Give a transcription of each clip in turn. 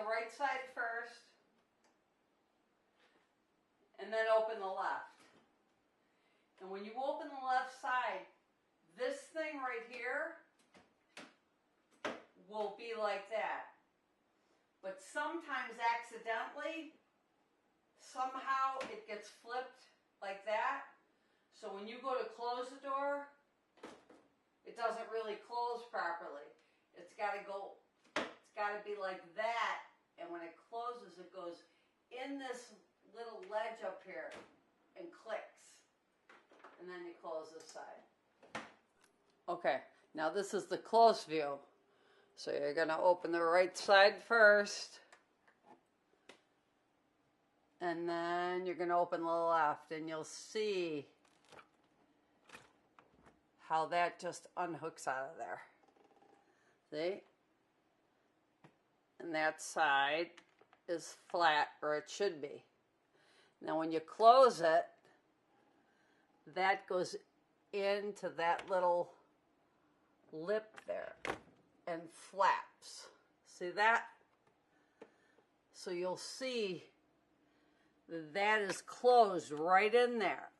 right side first, and then open the left. And when you open the left side, this thing right here will be like that. But sometimes accidentally, somehow it gets flipped like that. So when you go to close the door, it doesn't really close properly. It's got to be like that. And when it closes, it goes in this little ledge up here and clicks. And then you close this side. Okay, now this is the close view. So you're going to open the right side first. And then you're going to open the left. And you'll see how that just unhooks out of there. See? And that side is flat, or it should be. Now when you close it, that goes into that little lip there and flaps. See that? So you'll see that that is closed right in there.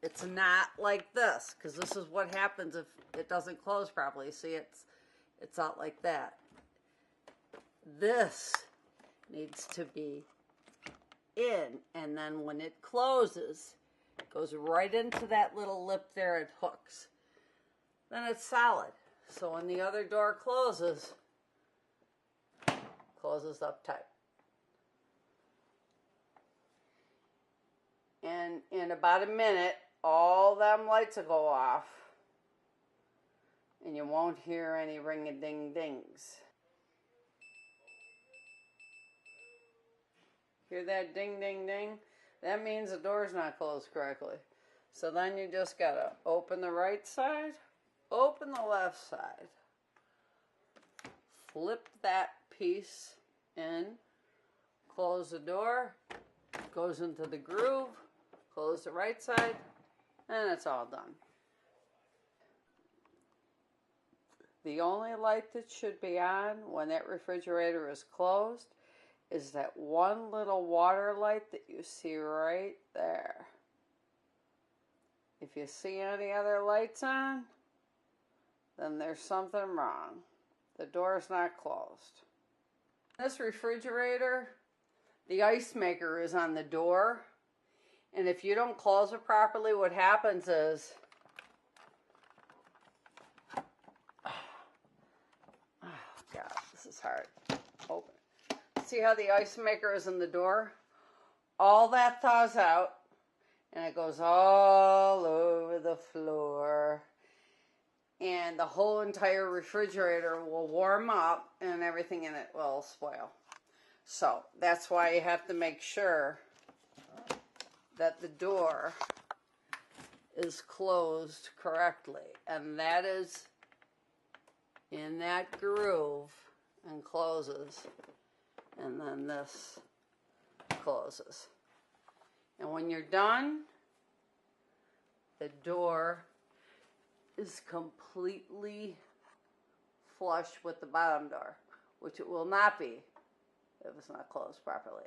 It's not like this, because this is what happens if it doesn't close properly. See, it's out like that. This needs to be in, and then when it closes, it goes right into that little lip there, it hooks. Then it's solid. So when the other door closes up tight. And in about a minute, all them lights will go off, and you won't hear any ring-a-ding-dings. Hear that ding-ding-ding? That means the door's not closed correctly. So then you just gotta open the right side, open the left side, flip that piece in, close the door, goes into the groove, close the right side, and it's all done. The only light that should be on when that refrigerator is closed is that one little water light that you see right there. If you see any other lights on, then there's something wrong. The door's not closed. This refrigerator, the ice maker is on the door, and if you don't close it properly, what happens is, oh God, this is hard. Open it. See how the ice maker is in the door? All that thaws out, and it goes all over the floor. And the whole entire refrigerator will warm up, and everything in it will spoil. So that's why you have to make sure that the door is closed correctly. And that is in that groove and closes. And then this closes. And when you're done, the door is completely flush with the bottom door, which it will not be if it's not closed properly.